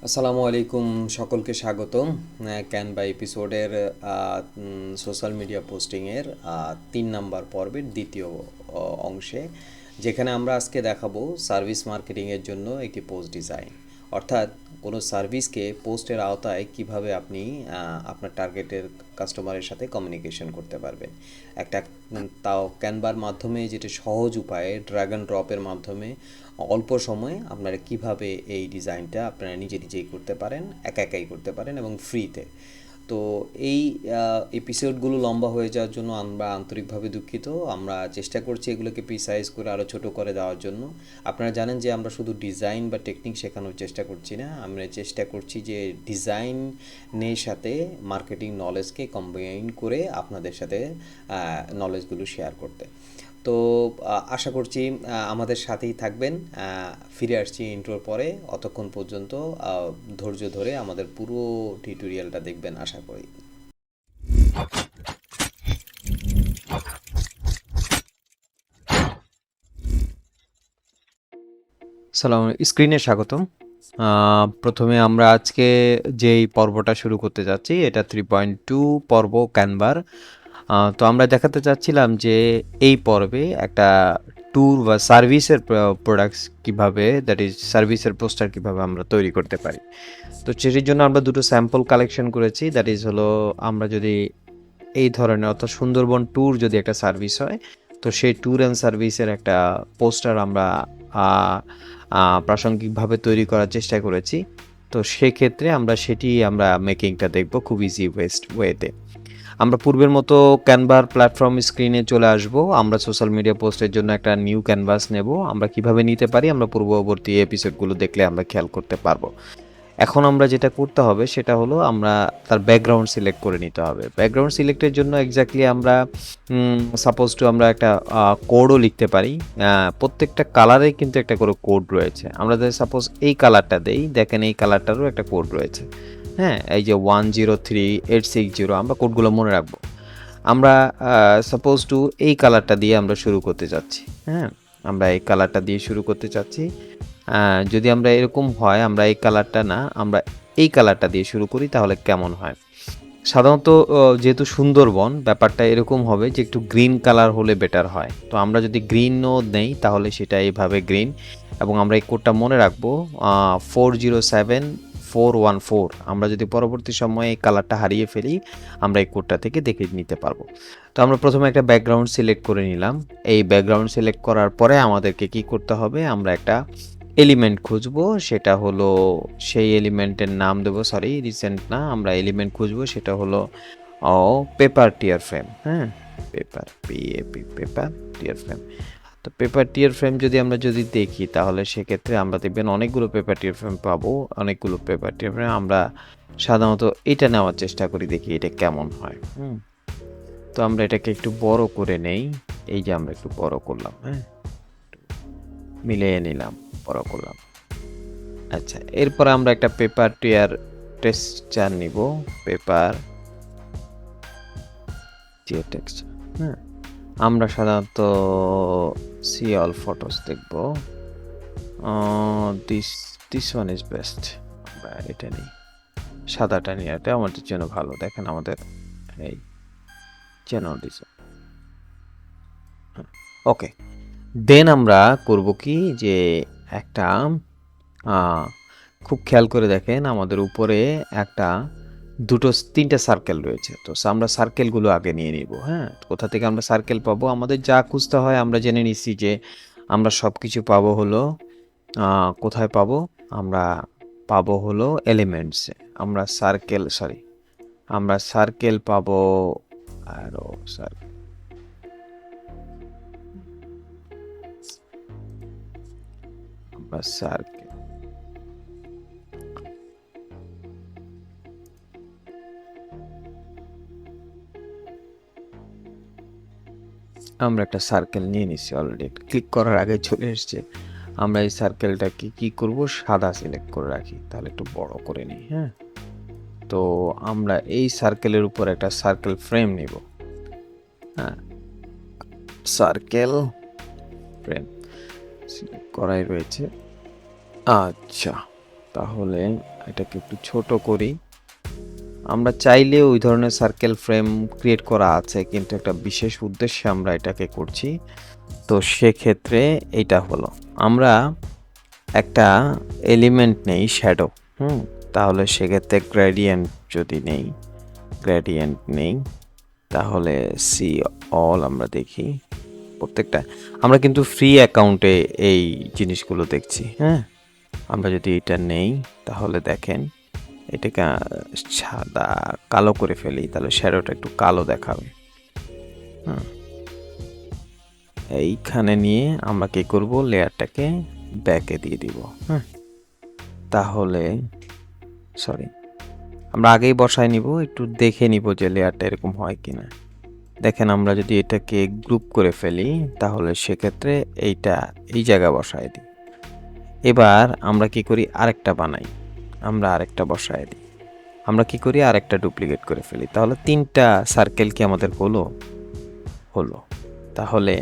আসসালামু আলাইকুম, সকলকে স্বাগতম ক্যানভা এপিসোডের সোশ্যাল মিডিয়া পোস্টিংয়ের 3 নাম্বার পর্বের দ্বিতীয় অংশে, যেখানে আমরা আজকে দেখাবো সার্ভিস মার্কেটিংয়ের জন্য একটি পোস্ট ডিজাইন। অর্থাৎ কোনো সার্ভিসকে পোস্টের আওতায় কিভাবে আপনি আপনার টার্গেটের কাস্টমারের সাথে কমিউনিকেশন করতে পারবেন। একটা তাও ক্যানভার মাধ্যমে, যেটা সহজ উপায়ে ড্র্যাগ অ্যান্ড ড্রপের মাধ্যমে অল্প সময়ে আপনারা কিভাবে এই ডিজাইনটা আপনারা নিজেই করতে পারেন, একাই করতে পারেন এবং ফ্রিতে। তো এই এপিসোডগুলো লম্বা হয়ে যাওয়ার জন্য আমরা আন্তরিকভাবে দুঃখিত। আমরা চেষ্টা করছি এগুলোকে প্রিসাইজ করে আরও ছোট করে দেওয়ার জন্য। আপনারা জানেন যে আমরা শুধু ডিজাইন বা টেকনিক শেখানোর চেষ্টা করছি না, আমরা চেষ্টা করছি যে ডিজাইনের সাথে মার্কেটিং নলেজকে কম্বাইন করে আপনাদের সাথে নলেজগুলো শেয়ার করতে। তো আশা করছি আমাদের সাথেই থাকবেন। ফিরে আসছি ইন্ট্রোর পরে। অতক্ষণ পর্যন্ত ধৈর্য ধরে আমাদের পুরো টিউটোরিয়ালটা দেখবেন আশা করি। সালাম, স্ক্রিনে স্বাগতম। প্রথমে আমরা আজকে যেই পর্বটা শুরু করতে যাচ্ছি, এটা 3.2 পর্ব ক্যানভার। তো আমরা দেখাতে চাচ্ছিলাম যে এই পর্বে একটা ট্যুর বা সার্ভিসের প্রোডাক্টস কীভাবে, দ্যাট ইজ সার্ভিসের পোস্টার কীভাবে আমরা তৈরি করতে পারি। তো সেটির জন্য আমরা দুটো স্যাম্পল কালেকশন করেছি। দ্যাট ইজ হলো, আমরা যদি এই ধরনের, অর্থাৎ সুন্দরবন ট্যুর যদি একটা সার্ভিস হয়, তো সেই ট্যুর অ্যান্ড সার্ভিসের একটা পোস্টার আমরা প্রাসঙ্গিকভাবে তৈরি করার চেষ্টা করেছি। তো সেক্ষেত্রে আমরা মেকিংটা দেখব খুব ইজি ওয়েতে। আমরা পূর্বের মতো ক্যানভার প্ল্যাটফর্ম স্ক্রিনে চলে আসব। আমরা সোশ্যাল মিডিয়া পোস্টের জন্য একটা নিউ ক্যানভাস নেব। আমরা কিভাবে নিতে পারি আমরা পূর্ববর্তী এপিসোডগুলো দেখলে আমরা খেয়াল করতে পারবো। এখন আমরা যেটা করতে হবে সেটা হলো, আমরা তার ব্যাকগ্রাউন্ড সিলেক্ট করে নিতে হবে। ব্যাকগ্রাউন্ড সিলেক্টের জন্য এক্স্যাক্টলি আমরা আমরা একটা কোডও লিখতে পারি। প্রত্যেকটা কালারে কিন্তু একটা করে কোড রয়েছে। আমরা যদি সাপোজ এই কালারটা দেই, দেখেন এই কালারটারও একটা কোড রয়েছে। হ্যাঁ, এই যে 103860, আমরা কোডগুলো মনে রাখবো। আমরা সাপোজ এই কালারটা দিয়ে আমরা শুরু করতে চাচ্ছি। হ্যাঁ, আমরা এই কালারটা দিয়ে শুরু করতে চাচ্ছি। যদি আমরা এরকম হয়, আমরা এই কালারটা না, আমরা এই কালারটা দিয়ে শুরু করি, তাহলে কেমন হয়? সাধারণত যেহেতু সুন্দরবন, ব্যাপারটা এরকম হবে যে একটু গ্রিন কালার হলে বেটার হয়। তো আমরা যদি গ্রিনও নেই, তাহলে সেটা এইভাবে গ্রিন, এবং আমরা এই কোডটা মনে রাখবো 407414। আমরা যদি পরবর্তী সময়ে এই কালারটা হারিয়ে ফেলি, আমরা এই কোডটা থেকে দেখে নিতে পারবো। তো আমরা প্রথমে একটা ব্যাকগ্রাউন্ড সিলেক্ট করে নিলাম। এই ব্যাকগ্রাউন্ড সিলেক্ট করার পরে আমাদেরকে কি করতে হবে, আমরা একটা এলিমেন্ট খুঁজবো। সেটা হলো, সেই এলিমেন্টের নাম দেবো, সরি রিসেন্ট না, আমরা এলিমেন্ট খুঁজবো, সেটা হলো পেপার টিয়ার ফ্রেম। হ্যাঁ, পেপার পেপার টিয়ার ফ্রেম। তো পেপার টিয়ার ফ্রেম যদি দেখি, তাহলে সেক্ষেত্রে আমরা দেখবেন অনেকগুলো পেপার টিয়ার ফ্রেম পাবো। অনেকগুলো পেপার টিয়ার ফ্রেম আমরা সাধারণত এটা নেওয়ার চেষ্টা করি, দেখি এটা কেমন হয়। তো আমরা এটাকে একটু বড় করে নেই। এই যে আমরা একটু বড় করলাম, হ্যাঁ, মিলিয়ে নিলাম, বড় করলাম। আচ্ছা, এরপর আমরা একটা পেপার টিয়ার টেক্সচার নিব। পেপার টিয়ার টেক্সচার, হ্যাঁ, আমরা সাধারণত সি অল ফটোস দেখব। This one is best. আমরা এটা নিই, সাদাটা নিয়ে, এটা আমাদের জন্য ভালো। দেখেন আমাদের এই চ্যানেল ডিজাইন। ওকে, দেন আমরা করব কি, যে একটা খুব খেয়াল করে দেখেন, আমাদের উপরে একটা তিনটা সার্কেল রয়েছে। তো আমরা সার্কেলগুলো আগে নিয়ে নিব। হ্যাঁ, কোথা থেকে আমরা সার্কেল পাবো? আমাদের যা খুঁজতে হয় আমরা জেনে নিচ্ছি যে আমরা সব কিছু পাবো হলো, কোথায় পাবো? আমরা পাবো হলো এলিমেন্টসে। আমরা সার্কেল পাবো, আরো সার্কেল, আমরা একটা সার্কেল নিয়ে নিচ্ছি অলরেডি, ক্লিক করার আগে চলে এসছে। আমরা এই সার্কেলটাকে কি করব, সাদা সিলেক্ট করে রাখি, তাহলে একটু বড় করে নিই। হ্যাঁ, তো আমরা এই সার্কেলের উপর একটা সার্কেল ফ্রেম নিব। হ্যাঁ, সার্কেল ফ্রেম সিলেক্ট করাই রয়েছে। আচ্ছা, তাহলে এটাকে একটু ছোট করি। আমরা চাইলে ওই ধরনের সার্কেল ফ্রেম ক্রিয়েট করা আছে, কিন্তু একটা বিশেষ উদ্দেশ্যে আমরা এটাকে করছি। তো সেক্ষেত্রে এইটা হলো, আমরা একটা এলিমেন্ট নেই শ্যাডো। তাহলে সেক্ষেত্রে গ্রেডিয়েন্ট যদি নেই তাহলে সি অল আমরা দেখি প্রত্যেকটা। আমরা কিন্তু ফ্রি অ্যাকাউন্টে এই জিনিসগুলো দেখছি। আমরা যদি এটা নেই তাহলে দেখেন এটাকে সাদা কালো করে ফেলি, তাহলে শ্যাডোটা একটু কালো দেখাবে। এইখানে নিয়ে আমরা কি করব, লেয়ারটাকে ব্যাকে দিয়ে দিব। তাহলে সরি, আমরা আগেই বসায় নিব, একটু দেখে নিব যে লেয়ারটা এরকম হয় কিনা। দেখেন আমরা যদি এটাকে গ্রুপ করে ফেলি তাহলে সেক্ষেত্রে এইটা এই জায়গায় বসায় দিই। এবার আমরা কি করি, আরেকটা বানাই, আমরা আরেকটা বসায় দিই। আমরা কি করি, আরেকটা ডুপ্লিকেট করে ফেলি। তাহলে 3টা সার্কেল কি আমাদের হলো। তাহলে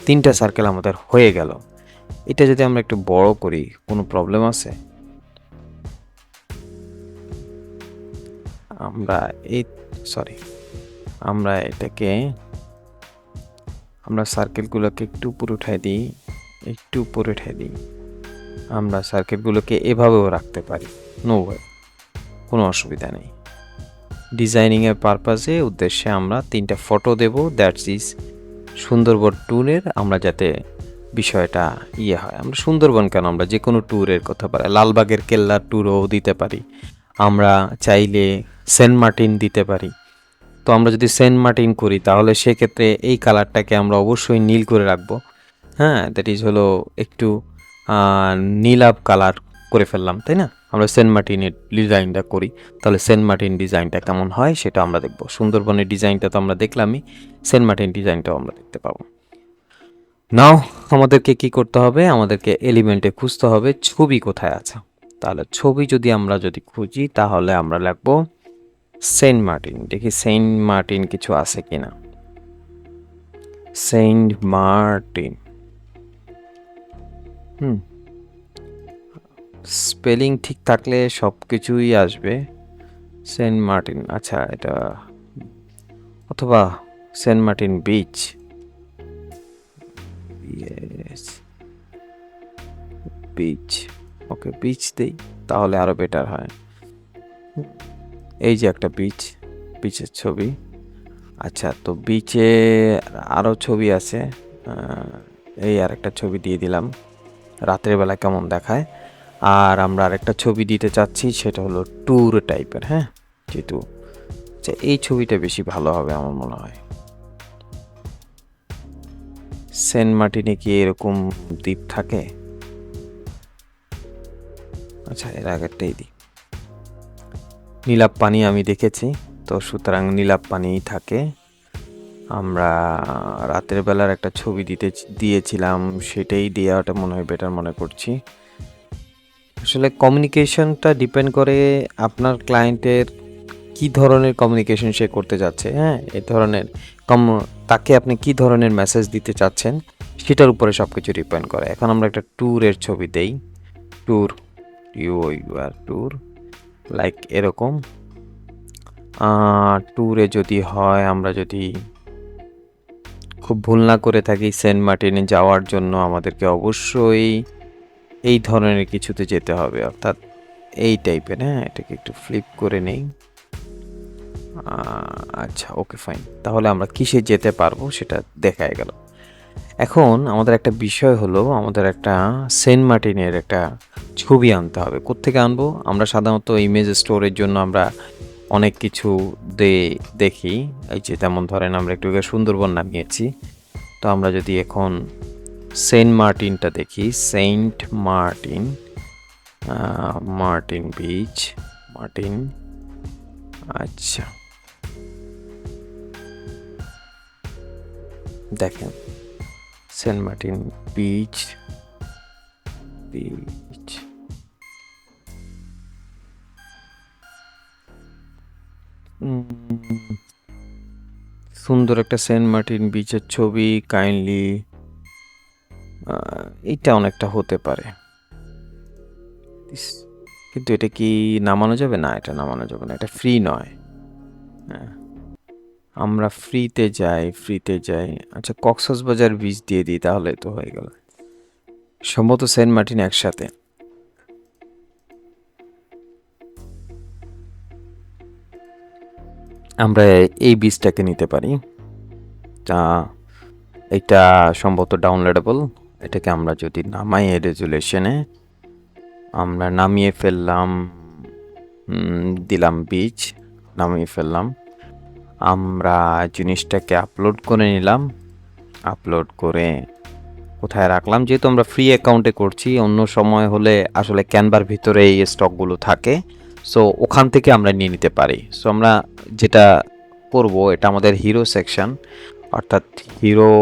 3টা সার্কেল আমাদের হয়ে গেল। এটা যদি আমরা একটু বড় করি, কোনো প্রবলেম আছে? আমরা এটাকে আমরা সার্কেলগুলোকে একটু উপরে উঠাই দিই। আমরা সার্কেলগুলোকে এভাবেও রাখতে পারি, নো ওয়ে, কোনো অসুবিধা নেই। ডিজাইনিংয়ের পারপাসে উদ্দেশ্যে আমরা 3টা ফটো দেব, দ্যাটস ইজ সুন্দরবন ট্যুরের, আমরা যাতে বিষয়টা হয়। আমরা সুন্দরবন কেন, আমরা যে কোনো ট্যুরের কথা পারি, লালবাগের কেল্লার ট্যুরও দিতে পারি, আমরা চাইলে সেন্ট মার্টিন দিতে পারি। তো আমরা যদি সেন্ট মার্টিন করি তাহলে সেক্ষেত্রে এই কালারটাকে আমরা অবশ্যই নীল করে রাখবো। দ্যাট ইজ হলো একটু নীলাভ কালার করে ফেললাম, তাই না? আমরা সেন্ট মার্টিনের ডিজাইনটা করি, তাহলে সেন্ট মার্টিন ডিজাইনটা কেমন হয় সেটা আমরা দেখব। সুন্দরবনের ডিজাইনটা তো আমরা দেখলামই, সেন্ট মার্টিন ডিজাইনটাও আমরা দেখতে পাবো। নাও আমাদেরকে কি করতে হবে, আমাদেরকে এলিমেন্টে খুঁজতে হবে ছবি কোথায় আছে। তাহলে ছবি আমরা যদি খুঁজি তাহলে আমরা লিখবো সেন্ট মার্টিন। দেখি সেন্ট মার্টিন কিছু আছে কিনা। সেন্ট মার্টিন, স্পেলিং ঠিক থাকলে সব কিছুই আসবে। সেন্ট মার্টিন, আচ্ছা এটা, অথবা সেন্ট মার্টিন বিচ, বিচ, ওকে বিচ দেই তাহলে আরো বেটার হয়। এই যে একটা বিচের ছবি। আচ্ছা, তো বিচে আরো ছবি আছে, এই আরেকটা ছবি দিয়ে দিলাম, রাতের বেলা কেমন দেখায়। আর আমরা আরেকটা ছবি দিতে চাচ্ছি, সেটা হলো ট্যুর টাইপের। যেহেতু আচ্ছা, এই ছবিটা বেশি ভালো হবে আমার মনে হয়। সেন্ট মার্টিনে কি এরকম দ্বীপ থাকে? আচ্ছা, এর আগেরটাই দিই। নীলাভ পানি আমি দেখেছি, তো সুতরাং নীলাভ পানিই থাকে। আমরা রাতের বেলার একটা ছবি দিয়েছিলাম, সেটাই দেওয়াটা মনে হয় বেটার মনে করছি। আসলে কমিউনিকেশনটা ডিপেন্ড করে আপনার ক্লায়েন্টের কি ধরনের কমিউনিকেশন সে করতে যাচ্ছে। এই ধরনের তাকে আপনি কি ধরনের মেসেজ দিতে চাচ্ছেন সেটার উপরে সব কিছু ডিপেন্ড করে। এখন আমরা একটা ট্যুরের ছবি দেই, ট্যুর, ট্যুর লাইক এরকম। ট্যুরে যদি হয়, আমরা যদি খুব ভুল না করে থাকি, সেন্ট মার্টিনে যাওয়ার জন্য আমাদেরকে অবশ্যই এই ধরনের কিছুতে যেতে হবে, অর্থাৎ এই টাইপের। এটাকে একটু ফ্লিপ করে নেই। আচ্ছা, ওকে ফাইন, তাহলে আমরা কিসে যেতে পারবো সেটা দেখাই গেল। এখন আমাদের একটা বিষয় হলো, আমাদের একটা সেন্ট মার্টিনের একটা ছবি আনতে হবে। কোত্থেকে আনবো? আমরা সাধারণত ইমেজ স্টোরের জন্য আমরা অনেক কিছু দেখি, এই যে যেমন ধরেন আমরা একটু সুন্দরবন নামিয়েছি, তো আমরা যদি এখন সেন্ট মার্টিনটা দেখি, Saint Martin, Martin beach, Martin, আচ্ছা দেখেন সেন্ট মার্টিন বিচ, সুন্দর একটা সেন্ট মার্টিন বিচের ছবি। কাইন্ডলি এটা অনেকটা হতে পারে, কিন্তু এটা কি নামানো যাবে? না, এটা নামানো যাবে না, এটা ফ্রি নয়। হ্যাঁ, আমরা ফ্রিতে যাই। আচ্ছা, কক্সবাজার বিচ দিয়ে দিই, তাহলে তো হয়ে গেল। সম্ভবত সেন্ট মার্টিন একসাথে। আমরা এই বীজটাকে নিতে পারি। তা এটা সম্ভবত ডাউনলোডেবল। এটাকে আমরা যদি নামাই রেজুলেশনে, আমরা নামিয়ে ফেললাম, দিলাম বীজ, নামিয়ে ফেললাম। আমরা জিনিসটাকে আপলোড করে নিলাম, আপলোড করে কোথায় রাখলাম? যেহেতু আমরা ফ্রি অ্যাকাউন্টে করছি, অন্য সময় হলে আসলে ক্যানভার ভিতরে এই স্টকগুলো থাকে, সো ওখান থেকে আমরা নিয়ে নিতে পারি। সো আমরা যেটা করব, এটা আমাদের হিরো সেকশন, অর্থাৎ হিরো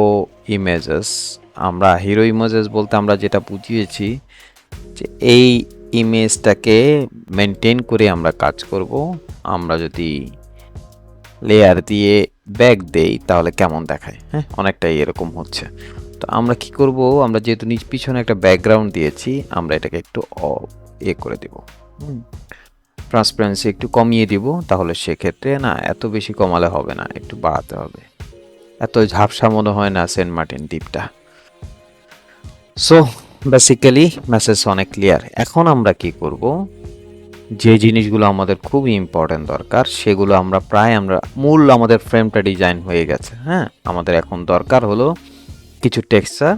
ইমেজেস। আমরা হিরো ইমেজেস বলতে আমরা যেটা বুঝিয়েছি যে এই ইমেজটাকে মেনটেন করে আমরা কাজ করব। আমরা যদি লেয়ার দিয়ে ব্যাক দেই তাহলে কেমন দেখায়? হ্যাঁ, অনেকটাই এরকম হচ্ছে। তো আমরা কি করব, আমরা যেহেতু নিজ পিছনে একটা ব্যাকগ্রাউন্ড দিয়েছি, আমরা এটাকে একটু করে দেব, ট্রান্সপারেন্সি একটু কমিয়ে দিব। তাহলে সেক্ষেত্রে না, এত বেশি কমালে হবে না, একটু বাড়াতে হবে। এত ঝাপসা মনে হয় না সেন্ট মার্টিন দ্বীপটা। সো বেসিক্যালি মেসেজ অনেক ক্লিয়ার। এখন আমরা কি করব, যে জিনিসগুলো আমাদের খুবই ইম্পর্টেন্ট দরকার সেগুলো আমরা মূল আমাদের ফ্রেমটা ডিজাইন হয়ে গেছে। হ্যাঁ, আমাদের এখন দরকার হলো কিছু টেক্সচার।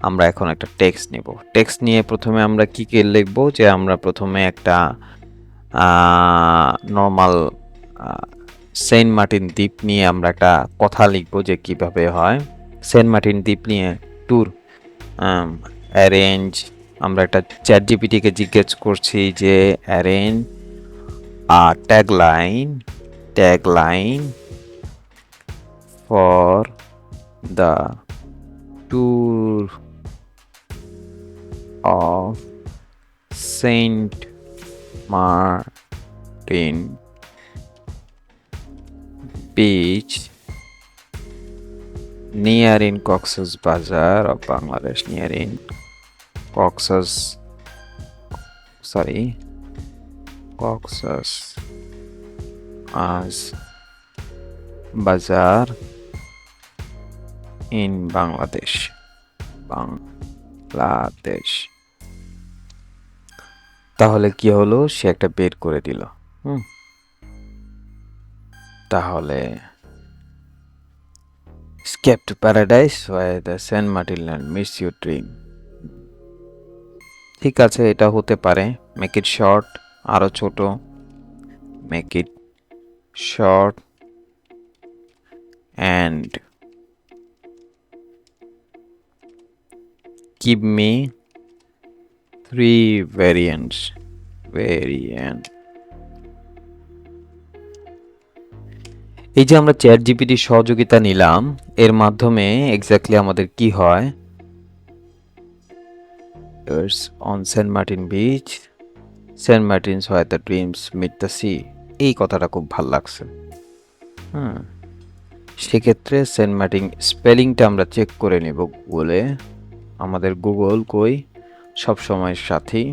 আমরা এখন একটা টেক্সট নিব। টেক্সট নিয়ে প্রথমে আমরা কি লিখবো, যে আমরা প্রথমে একটা নর্মাল সেন্ট মার্টিন দ্বীপ নিয়ে আমরা একটা কথা লিখবো যে কিভাবে হয় সেন্ট মার্টিন দ্বীপ নিয়ে ট্যুর অ্যারেঞ্জ। আমরা একটা চ্যাট জিপিটিকে জিজ্ঞেস করছি যে arrange tagline for the tour of Saint Martin beach near in Cox's Bazar of Bangladesh, near in Cox's as Bazar in Bangladesh. তাহলে কি হলো, সে একটা বের করে দিল। তাহলে escape to paradise where the Saint Martin land meets your dream. ঠিক আছে, এটা হতে পারে। মেক ইট শর্ট, আরো ছোট, make it short and give me 3 variants. এই যে আমরা চ্যাট জিপিটির সহযোগিতা নিলাম, এর মাধ্যমে এক্স্যাক্টলি আমাদের কি হয়, on Saint Martin Beach, Saint Martin's where the dreams meet the sea। এই কথাটা খুব ভাল লাগছে। সেক্ষেত্রে সেন্ট মার্টিন স্পেলিংটা আমরা চেক করে নেব গুগলে। আমাদের গুগল কই, সবসময় সাথী।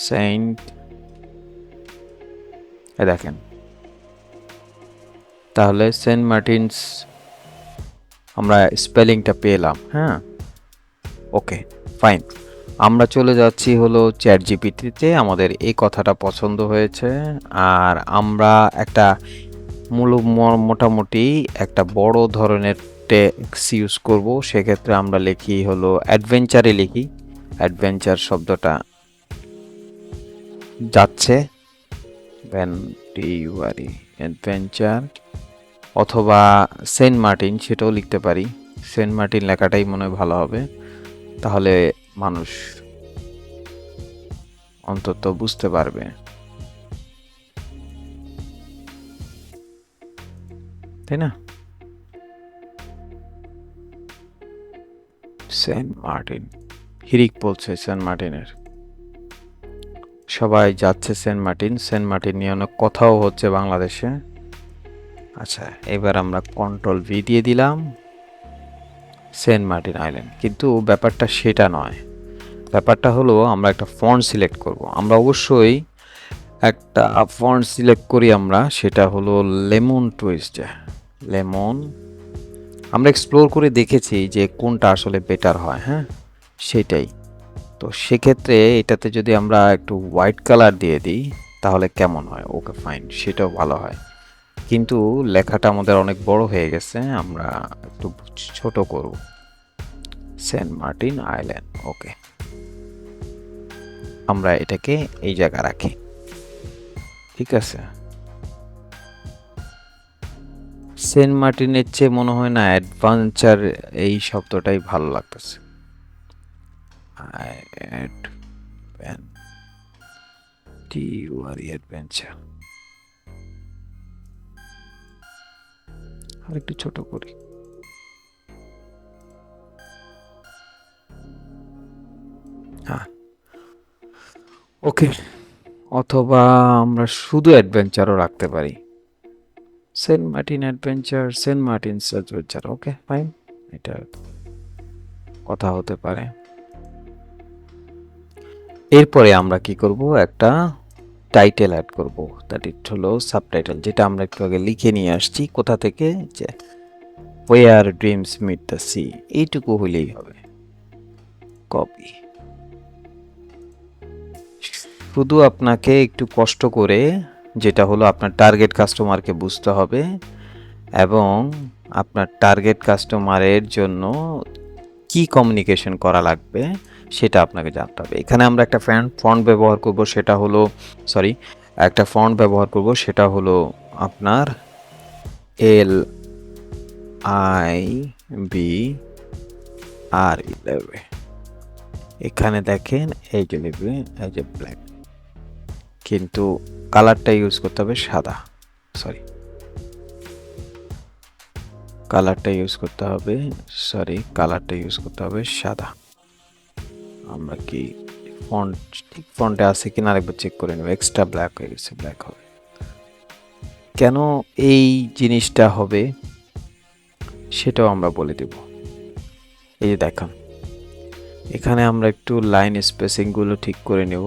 সেন্ট দেখেন, তাহলে সেন্ট মার্টিনস আমরা স্পেলিংটা পেলাম। হ্যাঁ, ওকে, ফাইন। আমরা চলে যাচ্ছি হলো চ্যাট জিপিটিতে। আমাদের এই কথাটা পছন্দ হয়েছে, আর আমরা একটা মোটামুটি একটা বড় ধরনের টেক্সট ইউজ করব। সেক্ষেত্রে আমরা লিখি হলো অ্যাডভেঞ্চারে, লিখি অ্যাডভেঞ্চার শব্দটা যাচ্ছে, অ্যাডভেঞ্চার, অথবা সেন্ট মার্টিন, সেটাও লিখতে পারি। সেন্ট মার্টিন লেখাটাই মনে হয় ভালো হবে, তাহলে মানুষ অন্তত বুঝতে পারবে, তাই না? সেন্ট মার্টিন, হিরিক বলছে সেন্ট মার্টিনের, সবাই যাচ্ছে সেন্ট মার্টিন নিয়ে অনেক কথাও হচ্ছে বাংলাদেশে। আচ্ছা, এবার আমরা কন্ট্রোল ভি দিয়ে দিলাম, সেন্ট মার্টিন আইল্যান্ড। কিন্তু ব্যাপারটা সেটা নয়, ব্যাপারটা হলো আমরা একটা ফন্ট সিলেক্ট করব। আমরা অবশ্যই একটা ফন্ট সিলেক্ট করি আমরা, সেটা হলো লেমন টুইস্ট। লেমন আমরা এক্সপ্লোর করে দেখেছি যে কোনটা আসলে বেটার হয়, হ্যাঁ সেটাই। তো সেক্ষেত্রে এটাতে যদি আমরা একটু হোয়াইট কালার দিয়ে দিই তাহলে কেমন হয়? ওকে ফাইন, সেটাও ভালো হয়। কিন্তু লেখাটা আমাদের অনেক বড় হয়ে গেছে, আমরা একটু ছোট করব। সেন্ট মার্টিন আইল্যান্ড, ওকে। আমরা এটাকে এই জায়গা রাখি, ঠিক আছে। সেন্ট মার্টিনের চেয়ে মনে হয় না অ্যাডভেঞ্চার এই শব্দটাই ভালো লাগতেছে। অ্যাডভেঞ্চার আর একটু ছোট করি। হ্যাঁ, ওকে। অথবা আমরা শুধু অ্যাডভেঞ্চারও রাখতে পারি, Saint Martin adventure, Saint Martin's adventure, okay fine, এটা কথা হতে পারে। এরপরে আমরা কি করব, একটা টাইটেল অ্যাড করব, দ্যাট ইট হলো সাবটাইটেল, যেটা আমরা একটু আগে লিখে নিয়ে আসছি। কোথা থেকে? যে হোয়ার ড্রিমস মিট দ্য সি, এইটুকু হলেই হবে। কপি। শুধু আপনাকে একটু কষ্ট করে, যেটা হলো আপনার টার্গেট কাস্টমারকে বুঝতে হবে এবং আপনার টার্গেট কাস্টমারের জন্য কি কমিউনিকেশন করা লাগবে সেটা আপনাকে জানতে হবে। এখানে আমরা একটা ফন্ট ব্যবহার করব, সেটা হলো একটা ফন্ট ব্যবহার করব, সেটা হলো আপনার LIBR11। এখানে দেখেন এই যে লিখবে, এই যে ব্ল্যাক, কিন্তু কালারটা ইউজ করতে হবে সাদা, কালারটা ইউজ করতে হবে সাদা। আমরা কি ফন্ট ঠিক ফন্টে আছে কিনা আরেকবার চেক করে নেব। এক্সট্রা ব্ল্যাক হয়ে গেছে, ব্ল্যাক হবে কেন, এই জিনিসটা হবে সেটাও আমরা বলে দেব। এই যে দেখুন, এখানে আমরা একটু লাইন স্পেসিং গুলো ঠিক করে নেব।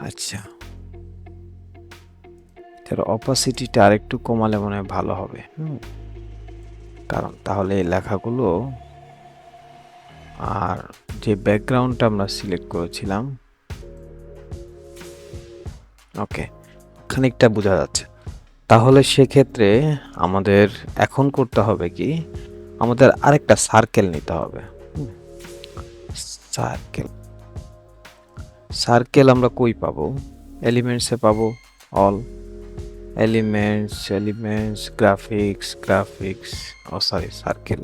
আচ্ছা, এটার অপাসিটিটা আরেকটু কমালে মনে হয় ভালো হবে, কারণ তাহলে এই লেখাগুলো আর যে ব্যাকগ্রাউন্ডটা আমরা সিলেক্ট করেছিলাম, ওকে, খানিকটা বোঝা যাচ্ছে। তাহলে সেক্ষেত্রে আমাদের এখন করতে হবে কি, আমাদের আরেকটা সার্কেল নিতে হবে। সার্কেল আমরা কই পাবো? এলিমেন্টসে পাবো, all elements, graphics, circle,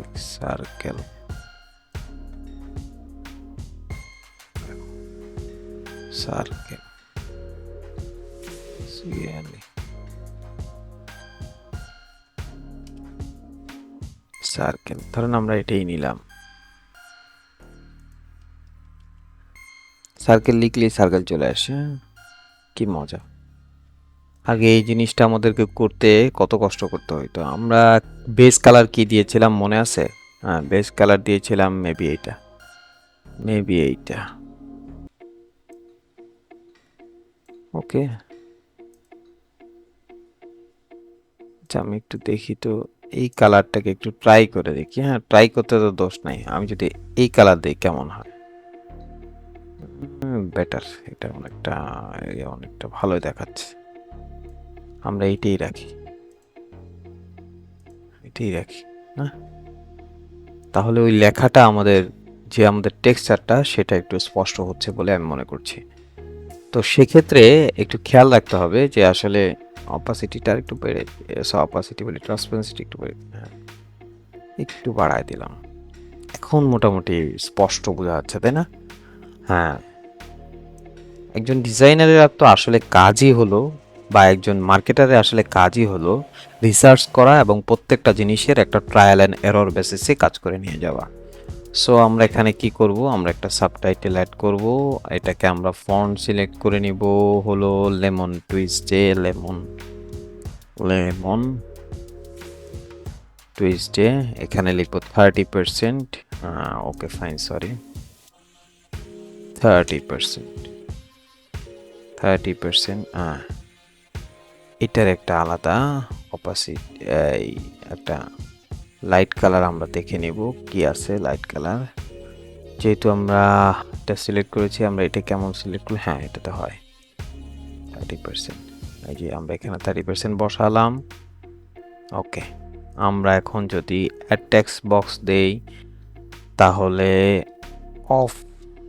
circle, ধরুন আমরা এটাই নিলাম। সার্কেল লিখলেই সার্কেল চলে আসে, কি মজা। আগে এই জিনিসটা আমাদেরকে করতে কত কষ্ট করতে হইতো। আমরা বেস কালার কি দিয়েছিলাম মনে আছে? হ্যাঁ, বেস কালার দিয়েছিলাম মেবি এইটা, ওকে। আচ্ছা, আমি একটু দেখি তো, এই কালারটাকে একটু ট্রাই করে দেখি। হ্যাঁ, ট্রাই করতে তো দোষ নাই। আমি যদি এই কালার দিই কেমন হয়? বেটার, এটা অনেকটা ভালোই দেখাচ্ছে। আমরা এইটাই রাখি, হ্যাঁ। তাহলে ওই লেখাটা আমাদের টেক্সচারটা সেটা একটু স্পষ্ট হচ্ছে বলে আমি মনে করছি। তো সেক্ষেত্রে একটু খেয়াল রাখতে হবে যে আসলে অপাসিটিটা একটু বেড়ে, অপাসিটি বলি, ট্রান্সপারেন্সিটি একটু বেড়ে, হ্যাঁ একটু বাড়ায় দিলাম। এখন মোটামুটি স্পষ্ট বোঝা যাচ্ছে, তাই না? হ্যাঁ, একজন ডিজাইনারের তো আসলে কাজই হলো, বা একজন মার্কেটারের আসলে কাজই হলো রিসার্চ করা এবং প্রত্যেকটা জিনিসের একটা ট্রায়াল অ্যান্ড এরর বেসিসে কাজ করে নিয়ে যাওয়া। সো আমরা এখানে কি করব, আমরা একটা সাবটাইটেল অ্যাড করব। এটাকে আমরা ফন্ট সিলেক্ট করে নিব হলো লেমন টুইস্টে, লেমন লেমন টুইস্টে। এখানে লিখব 30%। Okay fine, sorry, 30%, 30%। এটার একটা আলাদা অপাসিটি, এই একটা লাইট কালার আমরা দেখে নেব কি আছে লাইট কালার। যেহেতু আমরা এটা সিলেক্ট করেছি, আমরা এটা কেমন সিলেক্ট করি, হ্যাঁ এটাতে হয় 30%। এই যে আমরা এখানে 30% বসালাম। ওকে, আমরা এখন যদি টেক্সট বক্স দেই তাহলে অফ,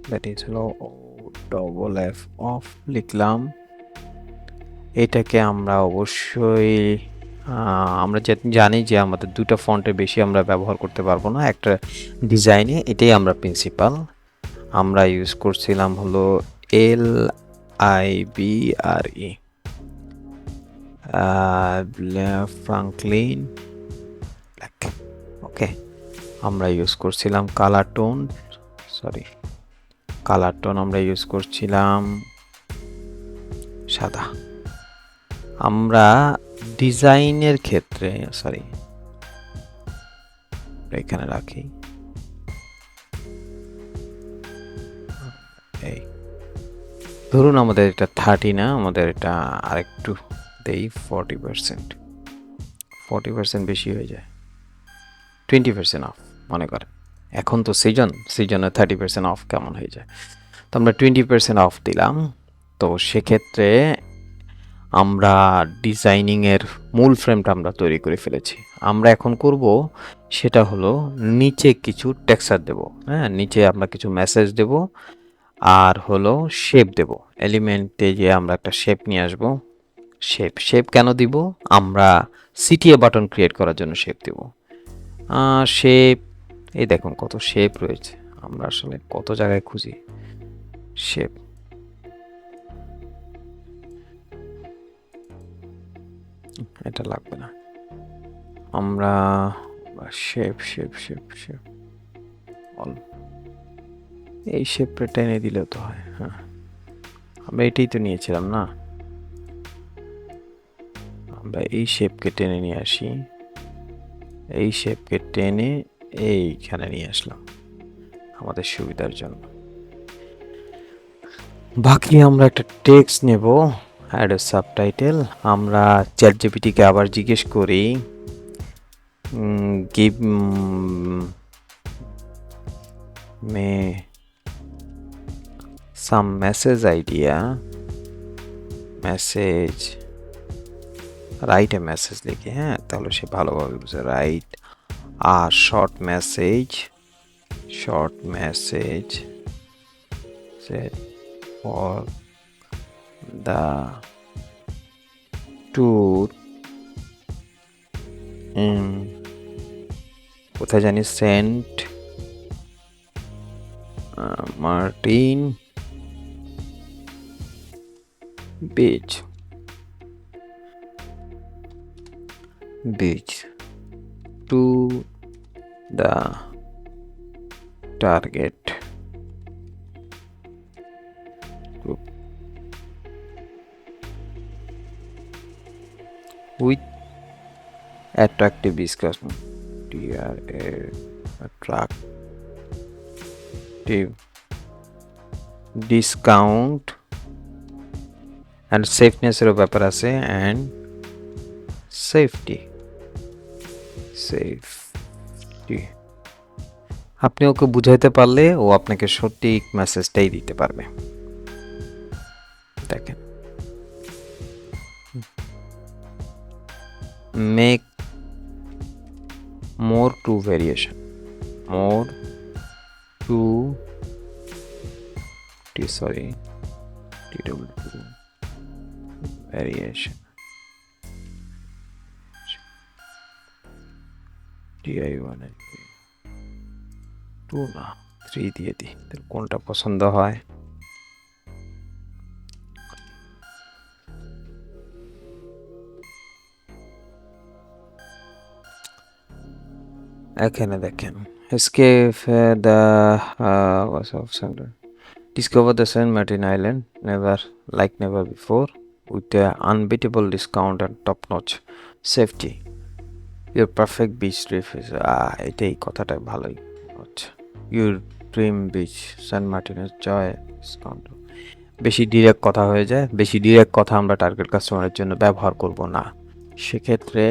দ্যাট ইজ হলো ডবল এফ, অফ লিখলাম। এটাকে আমরা অবশ্যই আমরা জানি যে আমাদের দুটো ফন্টের বেশি আমরা ব্যবহার করতে পারবো না একটা ডিজাইনে, এটাই আমরা প্রিন্সিপাল। আমরা ইউজ করছিলাম হলো LIBRE, ফ্রাঙ্কলিন ব্ল্যাক। ওকে, আমরা ইউজ করছিলাম colour tone, sorry, colour tone আমরা ইউজ করছিলাম সাদা। আমরা ডিজাইনের ক্ষেত্রে, সরি এখানে রাখি, এই ধরুন আমাদের এটা 30 না, আমাদের এটা আরেকটু দেই 40%, 40% বেশি হয়ে যায়, 20% অফ মনে করেন। এখন তো সিজনে 30% অফ কেমন হয়ে যায়, তো আমরা 20% অফ দিলাম। তো সেক্ষেত্রে আমরা ডিজাইনিংয়ের মূল ফ্রেমটা আমরা তৈরি করে ফেলেছি। আমরা এখন করব সেটা হলো নিচে কিছু টেক্সচার দেব। হ্যাঁ, নিচে আমরা কিছু মেসেজ দেব আর হলো শেপ দেব। এলিমেন্টে যে আমরা একটা শেপ নিয়ে আসব। শেপ কেন দিব, আমরা সিটিএ বাটন ক্রিয়েট করার জন্য শেপ দেব। শেপ, এই দেখুন কত শেপ রয়েছে, আমরা আসলে কত জায়গায় খুঁজি শেপ। এটা লাগবে না, আমরা shape shape shape shape all, এই শেপটা টেনে দিলেও তো হয়। হ্যাঁ, আমরা এটাই তো নিয়েছিলাম না, আমরা এই শেপকে টেনে নিয়ে আসি, এই শেপকে টেনে এইখানে নিয়ে আসলাম আমাদের সুবিধার জন্য। বাকি আমরা একটা টেক্সট নেব, অ্যাড এ সাবটাইটেল। আমরা চ্যাট জিপিটিকে আবার জিজ্ঞেস করি give me some message idea, message, write a message লিখে, হ্যাঁ তাহলে সে ভালোভাবে বুঝে। রাইট আর short message for the tour in, কোথায় জানি, Saint Martin beach to the target group with attractive discussion, attractive discount and safeness এর ব্যাপার আছে, and safety। আপনি ওকে বুঝাইতে পারলে ও আপনাকে সঠিক মেসেজটাই দিতে পারবে। দেখেন, make more to variation, more to variation, DI1 2 না 3 দিয়ে দিই, কোনটা পছন্দ হয়। এখানে দেখেন escape the what's of center. Discover the San Martin Island never before with the unbeatable discount and top-notch safety. Your perfect beach trip is এটাই কথাটা ভালোই হচ্ছে। Your dream beach San Martin's joy discount. বেশি direct কথা হয়ে যায়, বেশি direct কথা আমরা টার্গেট কাস্টমারের জন্য ব্যবহার করব না। সেক্ষেত্রে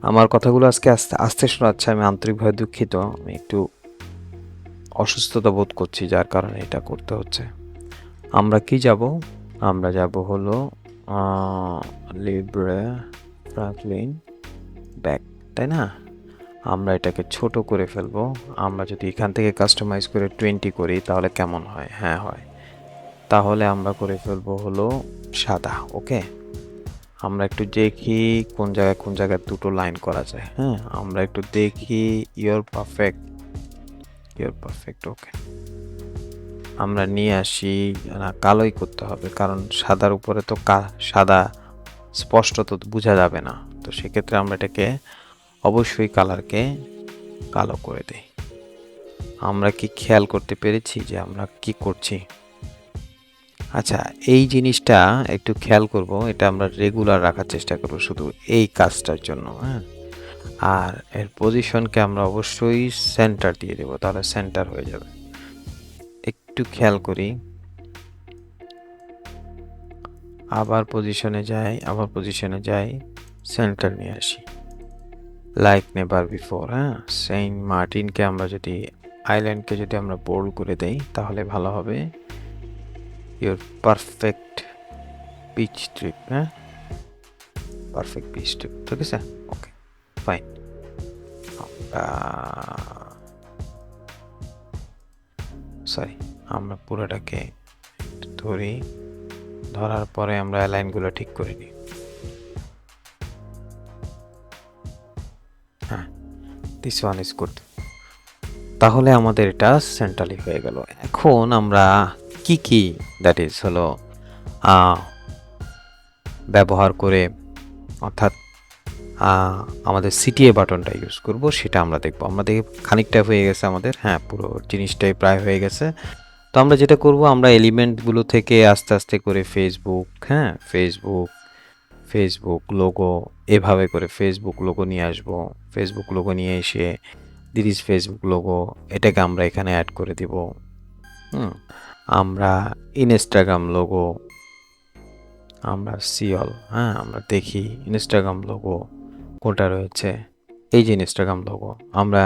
আমার কথাগুলো আজকে আস্তে আস্তে শোনাচ্ছে, আমি আন্তরিকভাবে দুঃখিত। আমি একটু অসুস্থতা বোধ করছি, যার কারণে এটা করতে হচ্ছে। আমরা কি যাব? আমরা যাব হলো লিব্রে ফ্রাঙ্কলিন ব্যাক, তাই না? আমরা এটাকে ছোট করে ফেলবো। আমরা যদি এখান থেকে কাস্টমাইজ করে 20 করি তাহলে কেমন হয়? হ্যাঁ হয়। তাহলে আমরা করে ফেলবো হলো সাদা। ওকে, আমরা একটু দেখি কোন জায়গায় দুটো লাইন করা যায়। হ্যাঁ, আমরা একটু দেখি। Your perfect. ওকে, আমরা নিয়ে আসি না, কালোই করতে হবে, কারণ সাদার উপরে তো সাদা স্পষ্ট তো বোঝা যাবে না। তো সেক্ষেত্রে আমরা এটাকে অবশ্যই কালারকে কালো করে দেই। আমরা কি খেয়াল করতে পেরেছি যে আমরা কি করছি? আচ্ছা, এই জিনিসটা একটু খেয়াল করব। এটা আমরা রেগুলার রাখার চেষ্টা করব শুধু এই কাজটার জন্য। হ্যাঁ, আর এর পজিশনকে আমরা অবশ্যই সেন্টার দিয়ে দেব, তাহলে সেন্টার হয়ে যাবে। একটু খেয়াল করি, আবার পজিশনে যাই, সেন্টার নিয়ে আসি, লাইক নেভার বিফোর। হ্যাঁ, সেন্ট মার্টিনকে আমরা যদি আইল্যান্ডকে যদি আমরা বোল্ড করে দেই তাহলে ভালো হবে। Your perfect beach trip. হ্যাঁ, পারফেক্ট বিচ ট্রিপ, ঠিক আছে? ওকে, ফাইন। আমরা পুরোটাকে ধরি, ধরার পরে আমরা লাইনগুলো ঠিক করে নিই। হ্যাঁ, দিস ওয়ান ইজ গুড। তাহলে আমাদের এটা সেন্ট্রালি হয়ে গেল। এখন আমরা কি দ্যাট ইজ হলো ব্যবহার করে, অর্থাৎ আমাদের সিটিএ বাটনটা ইউজ করব, সেটা আমরা দেখব। আমরা দেখি খানিকটা হয়ে গেছে আমাদের। হ্যাঁ, পুরো জিনিসটাই প্রায় হয়ে গেছে। তো আমরা যেটা করব, আমরা এলিমেন্টগুলো থেকে আস্তে আস্তে করে ফেসবুক, হ্যাঁ, ফেসবুক লোগো, এভাবে করে ফেসবুক লোগো নিয়ে আসবো। ফেসবুক লোগো নিয়ে এসে দিস ফেসবুক লোগো, এটাকে আমরা এখানে অ্যাড করে দিব। আমরা ইনস্টাগ্রাম লোগো, আমরা সিওল, হ্যাঁ, আমরা দেখি ইনস্টাগ্রাম লোগো কোনটা রয়েছে। এই যে ইনস্টাগ্রাম লোগো, আমরা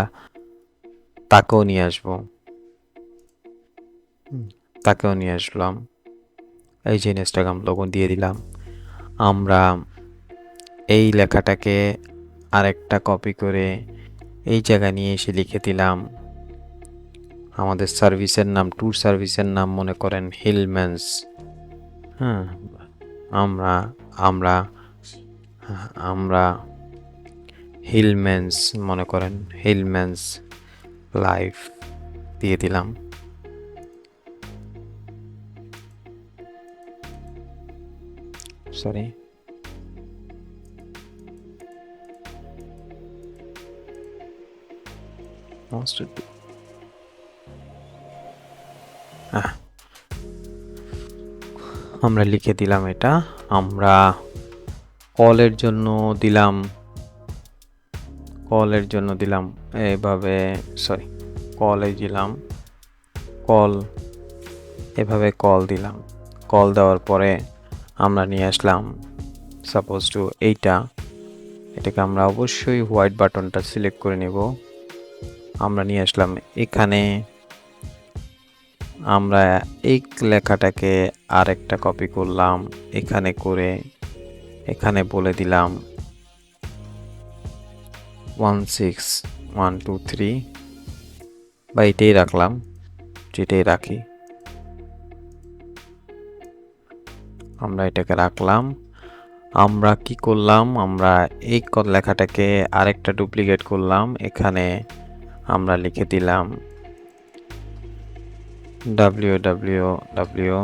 তাকেও নিয়ে আসবো, তাকেও নিয়ে আসলাম। এই যে ইনস্টাগ্রাম লোগো দিয়ে দিলাম। আমরা এই লেখাটাকে আরেকটা কপি করে এই জায়গায় নিয়ে এসে লিখে দিলাম আমাদের সার্ভিসের নাম, ট্যুর সার্ভিসের নাম মনে করেন হিলম্যানস। হ্যাঁ, আমরা আমরা আমরা হিলম্যানস মনে করেন, হিলম্যানস লাইফ দিয়ে দিলাম। সরি, আমরা লিখে দিলাম এটা। আমরা কলের জন্য দিলাম এভাবে, সরি, কলে দিলাম কল, এভাবে কল দিলাম। কল দেওয়ার পরে আমরা নিয়ে আসলাম সাপোজ টু এটাকে আমরা অবশ্যই হোয়াইট বাটনটা সিলেক্ট করে নেব। আমরা নিয়ে আসলাম এখানে, আমরা এই লেখাটাকে আরেকটা কপি করলাম, এখানে করে এখানে বলে দিলাম 16123 বা এটাই রাখলাম, যেটাই রাখি আমরা এটাকে রাখলাম। আমরা কি করলাম, আমরা এই লেখাটাকে আরেকটা ডুপ্লিকেট করলাম, এখানে আমরা লিখে দিলাম www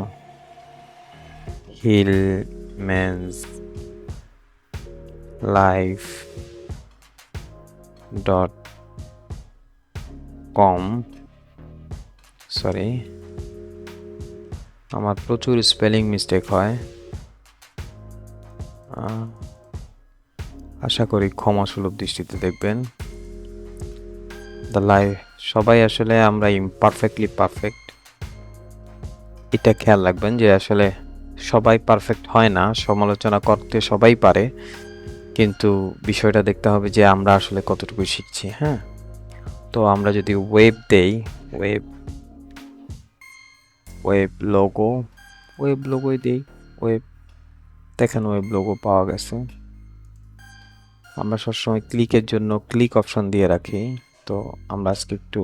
hillmanslife.com কম, সরি আমার প্রচুর স্পেলিং মিস্টেক হয়, আশা করি ক্ষমাসুলভ দৃষ্টিতে দেখবেন। দ্য লাইফ, সবাই আসলে আমরা ইমপারফেক্টলি পারফেক্ট, এটা খেয়াল রাখবেন যে আসলে সবাই পারফেক্ট হয় না, সমালোচনা করতে সবাই পারে, কিন্তু বিষয়টা দেখতে হবে যে আমরা আসলে কতটুকু শিখছি। হ্যাঁ, তো আমরা যদি ওয়েব দেই, ওয়েব লোগোই দেই, ওয়েব, দেখেন ওয়েব লোগো পাওয়া গেছে। আমরা সবসময় ক্লিকের জন্য ক্লিক অপশন দিয়ে রাখি, তো আমরা আজকে একটু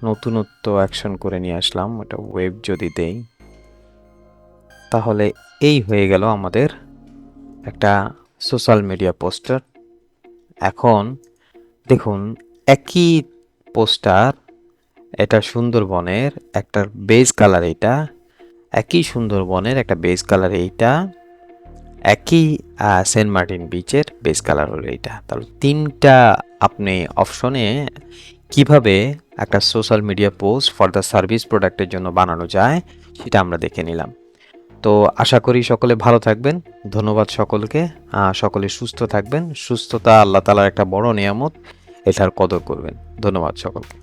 নতুনত্ব অ্যাকশন করে নিয়ে আসলাম। ওটা ওয়েব যদি দেই, তাহলে এই হয়ে গেল আমাদের একটা সোশ্যাল মিডিয়া পোস্টার। এখন দেখুন, একই পোস্টার, এটা সুন্দরবনের একটা বেজ কালার, এটা একই সুন্দরবনের একটা বেজ কালার, এইটা একই সেন্ট মার্টিন বিচের বেজ কালার হলো এইটা। তাহলে তিনটা আপনি অপশনে কিভাবে একটা social media post for the service প্রোডাক্টের জন্য বানানো যায় সেটা আমরা দেখে নিলাম। তো আশা করি সকলে ভালো থাকবেন। ধন্যবাদ সকলকে। সকলে সুস্থ থাকবেন। সুস্থতা আল্লাহ তাআলার একটা বড় নিয়ামত, এটার কদর করবেন। ধন্যবাদ সকলকে।